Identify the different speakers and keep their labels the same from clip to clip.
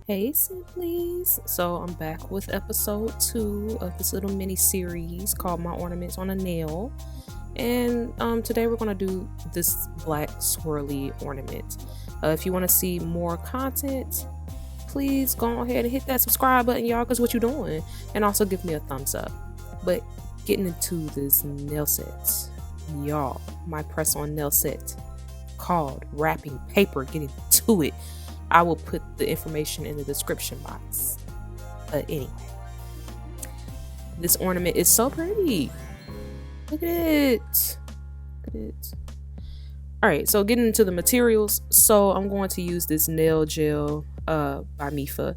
Speaker 1: Hey Simplies! So I'm back with episode 2 of this little mini series called My Ornaments on a Nail. And today we're going to do this black swirly ornament. If you want to see more content, please go ahead and hit that subscribe button, y'all, because what you doing. And also give me a thumbs up. But getting into this nail set, y'all, my press on nail set called Wrapping Paper, getting to it. I will put the information in the description box. But anyway, this ornament is so pretty. Look at it. Look at it. Alright, so getting into the materials. So I'm going to use this nail gel by Mifa.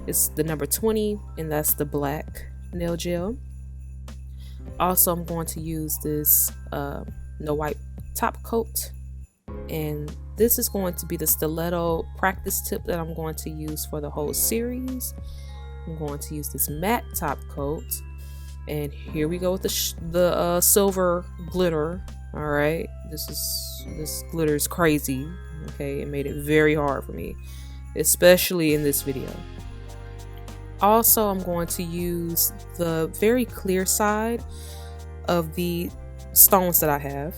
Speaker 1: It's the number 20, and that's the black nail gel. Also, I'm going to use this no wipe top coat, and this is going to be the stiletto practice tip that I'm going to use for the whole series. I'm going to use this matte top coat, and here we go with the silver glitter. All right, this glitter is crazy. Okay, it made it very hard for me, especially in this video. Also, I'm going to use the very clear side of the stones that I have.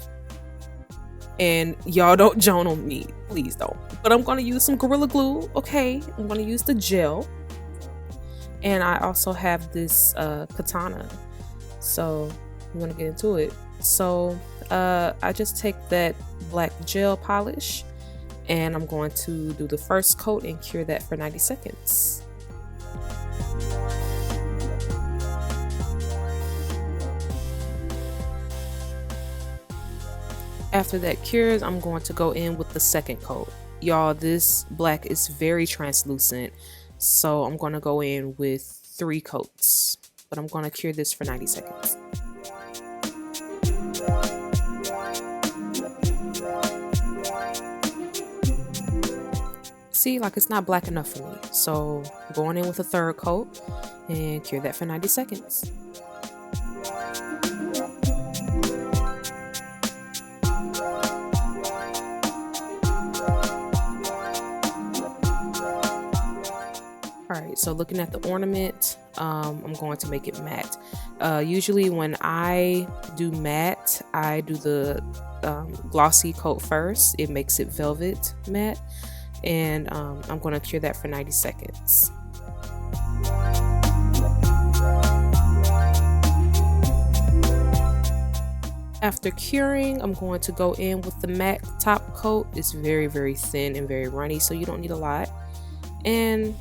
Speaker 1: And y'all don't joan on me, please don't. But I'm going to use some Gorilla Glue, okay? I'm going to use the gel. And I also have this katana. So I'm going to get into it. So I just take that black gel polish, and I'm going to do the first coat and cure that for 90 seconds. After that cures, I'm going to go in with the second coat. Y'all, this black is very translucent, so I'm going to go in with 3 coats. But I'm going to cure this for 90 seconds. See, like it's not black enough for me. So I'm going in with a 3rd coat and cure that for 90 seconds. Alright, so looking at the ornament, I'm going to make it matte. Usually when I do matte, I do the glossy coat first. It makes it velvet matte. And I'm going to cure that for 90 seconds. After curing, I'm going to go in with the matte top coat. It's very, very thin and very runny, so you don't need a lot. And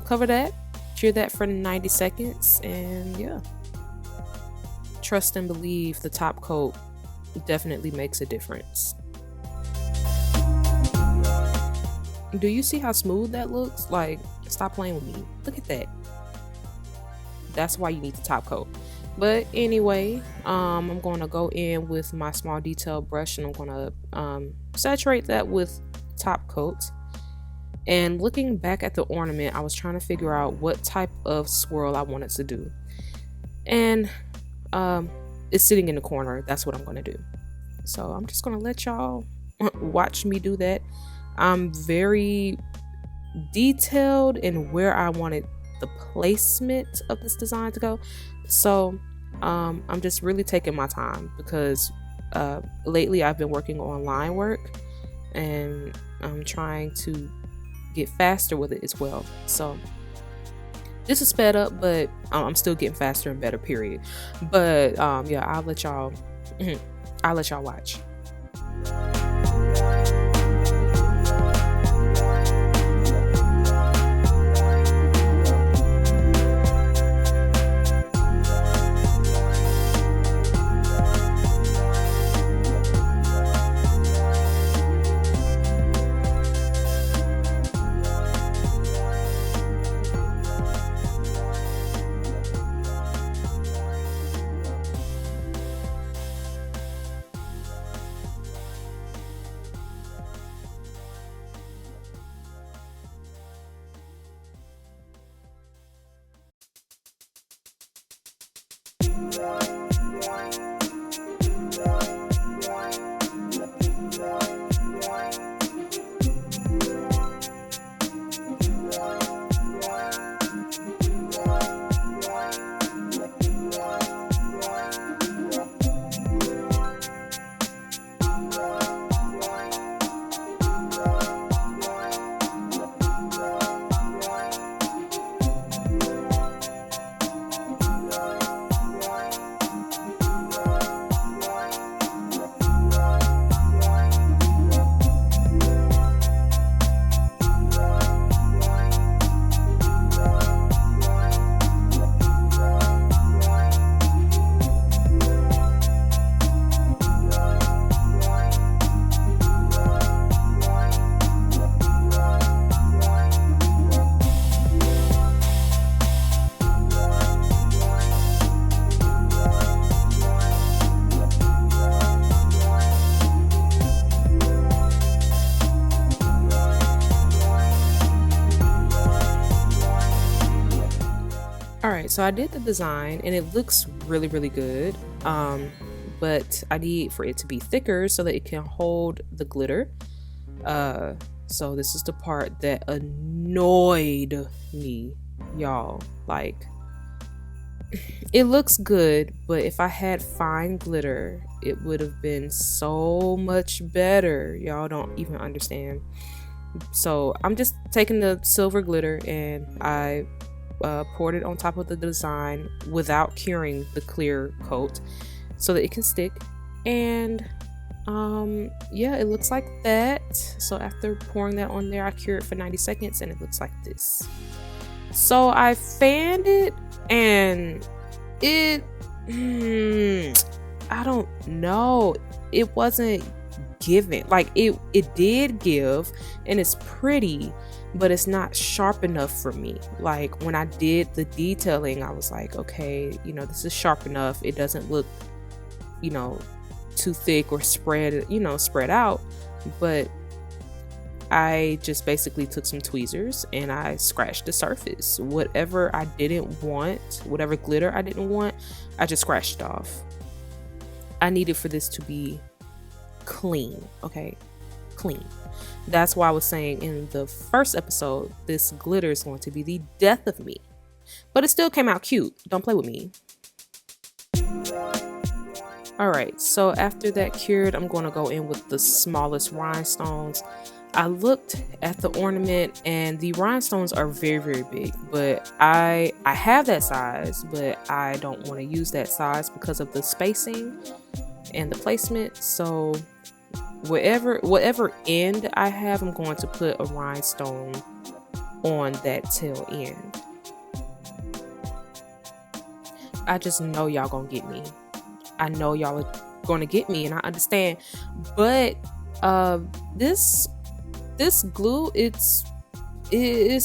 Speaker 1: cover that, cure that for 90 seconds, and yeah, trust and believe the top coat definitely makes a difference. Do you see how smooth that looks? Like, stop playing with me. Look at that. That's why you need the top coat. But anyway, I'm going to go in with my small detail brush, and I'm going to saturate that with top coat. And looking back at the ornament, I was trying to figure out what type of swirl I wanted to do. And it's sitting in the corner. That's what I'm going to do. So I'm just going to let y'all watch me do that. I'm very detailed in where I wanted the placement of this design to go. So I'm just really taking my time, because lately I've been working on line work, and I'm trying to get faster with it as well. So this is sped up, but I'm still getting faster and better, period. But yeah, I'll let y'all watch. All right, so I did the design and it looks really, really good. But I need for it to be thicker so that it can hold the glitter. So this is the part that annoyed me, y'all. Like, it looks good, but if I had fine glitter, it would have been so much better. Y'all don't even understand. So I'm just taking the silver glitter and I poured it on top of the design without curing the clear coat so that it can stick. And yeah, it looks like that. So after pouring that on there, I cure it for 90 seconds and it looks like this. So I fanned it and it I don't know, it wasn't giving. Like it did give and it's pretty, but it's not sharp enough for me. Like when I did the detailing, I was like, okay, you know, this is sharp enough. It doesn't look, you know, too thick or spread out. But I just basically took some tweezers and I scratched the surface. Whatever I didn't want, whatever glitter I didn't want, I just scratched it off. I needed for this to be clean, okay? Clean. That's why I was saying in the first episode, this glitter is going to be the death of me. But it still came out cute. Don't play with me. Alright, so after that cured, I'm going to go in with the smallest rhinestones. I looked at the ornament and the rhinestones are very, very big, but I have that size, but I don't want to use that size because of the spacing and the placement. So whatever end I have, I'm going to put a rhinestone on that tail end. I just know y'all gonna get me. I know y'all are gonna get me, and I understand. But this glue, it's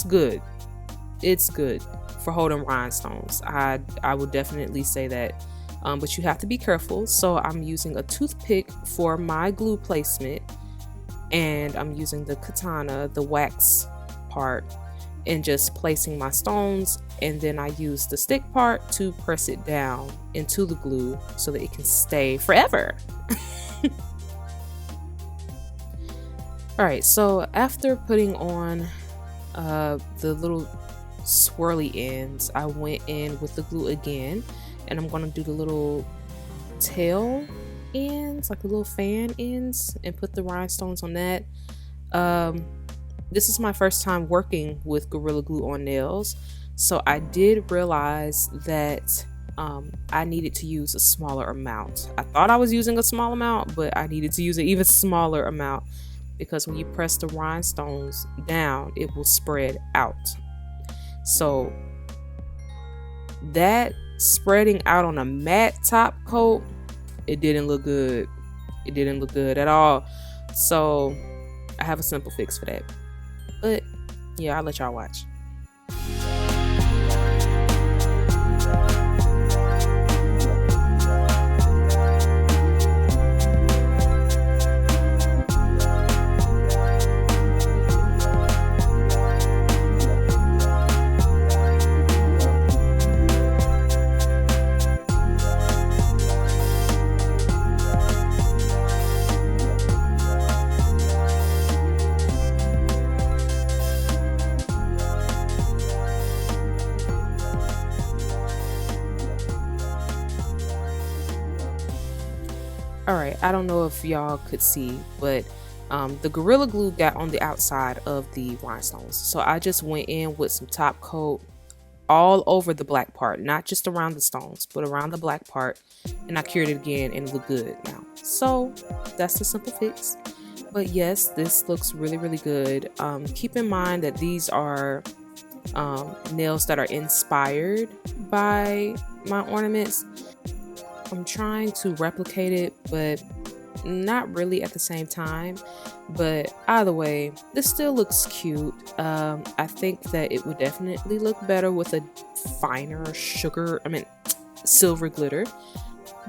Speaker 1: good. It's good for holding rhinestones. I would definitely say that. But you have to be careful. So I'm using a toothpick for my glue placement, and I'm using the katana, the wax part, and just placing my stones, and then I use the stick part to press it down into the glue so that it can stay forever. Alright, so after putting on the little swirly ends, I went in with the glue again, and I'm going to do the little tail ends, like the little fan ends, and put the rhinestones on that. This is my first time working with Gorilla Glue on nails, so I did realize that I needed to use a smaller amount. I thought I was using a small amount, but I needed to use an even smaller amount, because when you press the rhinestones down, it will spread out. So that spreading out on a matte top coat, it didn't look good. It didn't look good at all. So I have a simple fix for that. But yeah, I'll let y'all watch. Alright, I don't know if y'all could see, but the Gorilla Glue got on the outside of the rhinestones. So I just went in with some top coat all over the black part, not just around the stones, but around the black part. And I cured it again and it looked good now. So that's the simple fix. But yes, this looks really, really good. Keep in mind that these are nails that are inspired by my ornaments. I'm trying to replicate it, but not really at the same time. But either way, this still looks cute. I think that it would definitely look better with a finer silver glitter.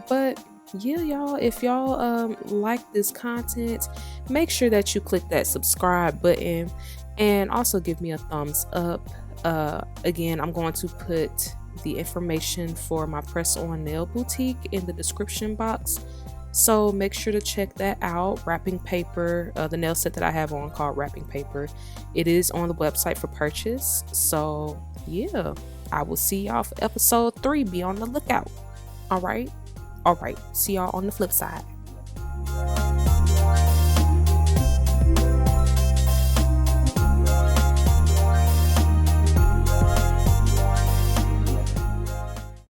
Speaker 1: But yeah, y'all, if y'all like this content, make sure that you click that subscribe button and also give me a thumbs up. Again, I'm going to put the information for my press-on nail boutique in the description box, so make sure to check that out. Wrapping paper, the nail set that I have on called wrapping paper, it is on the website for purchase. So yeah, I will see y'all for episode 3. Be on the lookout. All right, see y'all on the flip side.